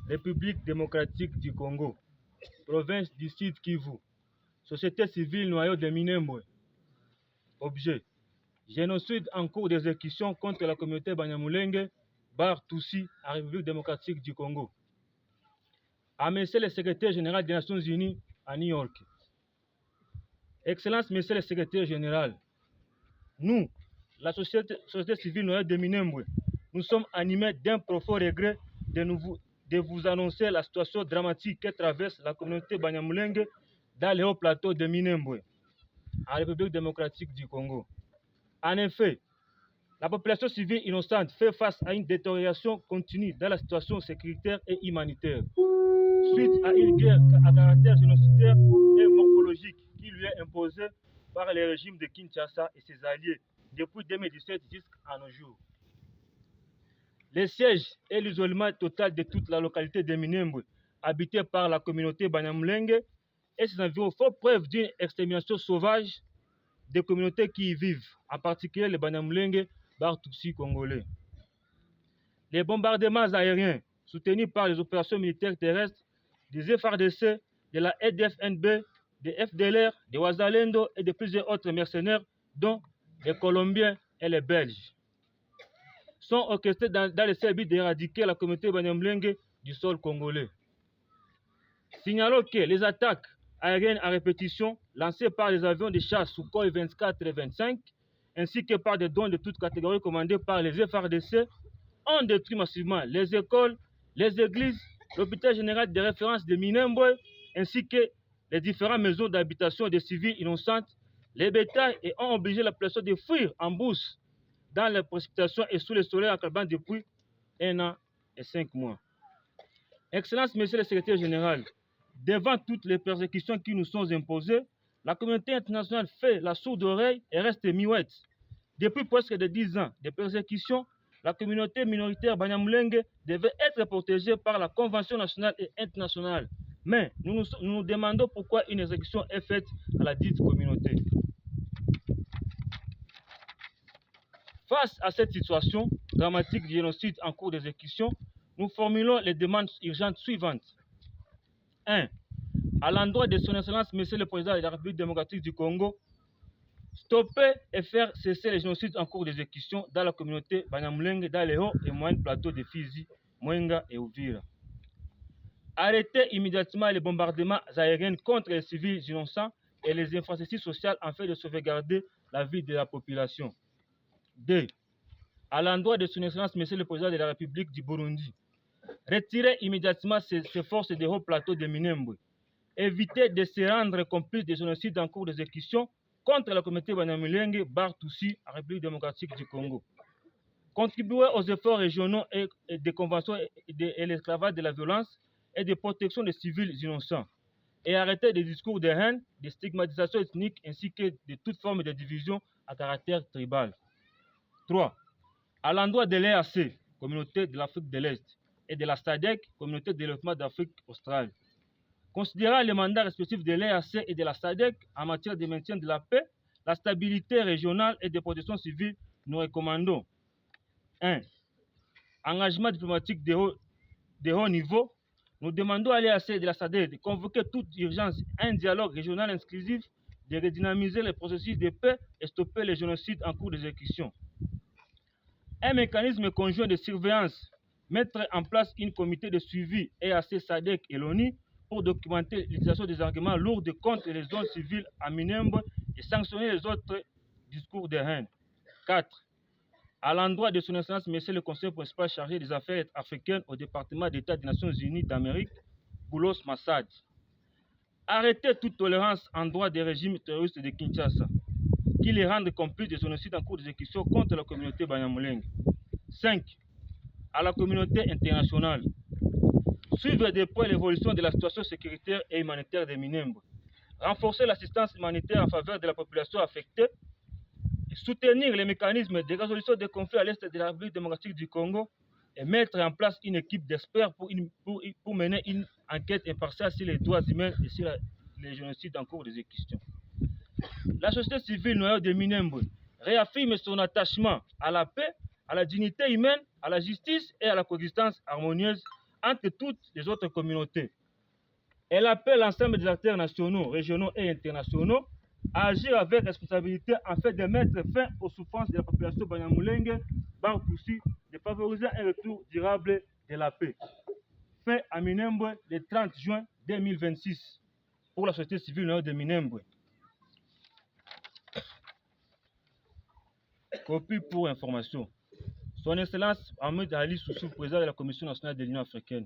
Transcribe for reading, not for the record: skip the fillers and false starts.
République démocratique du Congo, province du Sud Kivu, société civile noyau de Minembwe. Objet: génocide en cours d'exécution contre la communauté Banyamulenge, Bar Tutsi, en République démocratique du Congo. À Monsieur le secrétaire général des Nations Unies à New York. Excellence, Monsieur le secrétaire général, nous, la société civile noyau de Minembwe, nous sommes animés d'un profond regret de vous annoncer la situation dramatique que traverse la communauté Banyamulenge dans les hauts plateaux de Minembwe, en République démocratique du Congo. En effet, la population civile innocente fait face à une détérioration continue dans la situation sécuritaire et humanitaire, suite à une guerre à caractère génocidaire et morphologique qui lui est imposée par le régime de Kinshasa et ses alliés depuis 2017 jusqu'à nos jours. Les sièges et l'isolement total de toute la localité de Minembwe, habitée par la communauté Banyamulenge, et ses environs font preuve d'une extermination sauvage des communautés qui y vivent, en particulier les Banyamulenge, Bar Tutsi congolais. Les bombardements aériens, soutenus par les opérations militaires terrestres, des FARDC, de la EDF-NB, des FDLR, des Wazalendo et de plusieurs autres mercenaires, dont les Colombiens et les Belges, sont orchestrés dans le seul but d'éradiquer la communauté Banyamulenge du sol congolais. Signalons que les attaques aériennes à répétition lancées par les avions de chasse Sukhoi 24 et 25, ainsi que par des drones de toutes catégories commandés par les FARDC, ont détruit massivement les écoles, les églises, l'hôpital général de référence de Minembwe, ainsi que les différentes maisons d'habitation des civils innocentes, les bétails, et ont obligé la population de fuir en brousse dans les précipitations et sous le soleil accablant depuis 1 an et 5 mois. Excellence, Monsieur le secrétaire général, devant toutes les persécutions qui nous sont imposées, la communauté internationale fait la sourde oreille et reste muette. Depuis presque 10 ans de persécutions, la communauté minoritaire Banyamulenge devait être protégée par la Convention nationale et internationale. Mais nous nous demandons pourquoi une exécution est faite à la dite communauté. Face à cette situation dramatique du génocide en cours d'exécution, nous formulons les demandes urgentes suivantes. 1. À l'endroit de son Excellence, Monsieur le Président de la République démocratique du Congo, stopper et faire cesser les génocides en cours d'exécution dans la communauté Banyamulenge dans les hauts et moyens plateaux de Fizi, Mwenga et Uvira. Arrêter immédiatement les bombardements aériens contre les civils innocents et les infrastructures sociales afin de sauvegarder la vie de la population. 2. À l'endroit de son Excellence, Monsieur le Président de la République du Burundi, retirer immédiatement ces forces des hauts plateaux de Minembwe, éviter de se rendre complice des génocides en cours d'exécution contre la communauté Banyamulenge, Bar Tutsi, en République démocratique du Congo. Contribuer aux efforts régionaux et des conventions et l'esclavage de la violence et de protection des civils innocents. Et arrêter des discours de haine, de stigmatisation ethnique ainsi que de toute forme de division à caractère tribal. 3. À l'endroit de l'EAC, communauté de l'Afrique de l'Est, et de la SADC, communauté de développement d'Afrique australe. Considérant les mandats respectifs de l'EAC et de la SADC en matière de maintien de la paix, la stabilité régionale et de protection civile, nous recommandons 1. Engagement diplomatique de haut niveau. Nous demandons à l'EAC et de la SADC de convoquer toute urgence un dialogue régional inclusif, de redynamiser les processus de paix et stopper les génocides en cours d'exécution. Un mécanisme conjoint de surveillance, mettre en place un comité de suivi EAC, SADC et l'ONU pour documenter l'utilisation des arguments lourds contre les zones civiles à Minembwe et sanctionner les autres discours de haine. 4. À l'endroit de son Excellence, Monsieur le Conseil principal chargé des affaires africaines au département d'État des Nations Unies d'Amérique, Boulos Massad, arrêter toute tolérance en droit des régimes terroristes de Kinshasa, qui les rendent complices des génocides en cours d'exécution contre la communauté Banyamulenge. 5. À la communauté internationale, suivre de près l'évolution de la situation sécuritaire et humanitaire de Minembwe, renforcer l'assistance humanitaire en faveur de la population affectée, soutenir les mécanismes de résolution des conflits à l'est de la République démocratique du Congo et mettre en place une équipe d'experts pour mener une enquête impartiale sur les droits humains et sur les génocides en cours d'exécution. La société civile noyau de Minembwe réaffirme son attachement à la paix, à la dignité humaine, à la justice et à la coexistence harmonieuse entre toutes les autres communautés. Elle appelle l'ensemble des acteurs nationaux, régionaux et internationaux à agir avec responsabilité afin de mettre fin aux souffrances de la population Banyamulenge, Barpoussi, de favoriser un retour durable de la paix. Fin à Minembwe le 30 juin 2026 pour la société civile de Minembwe. Copie pour information. Son Excellence Ahmed Ali Soussou, président de la Commission nationale de l'Union africaine.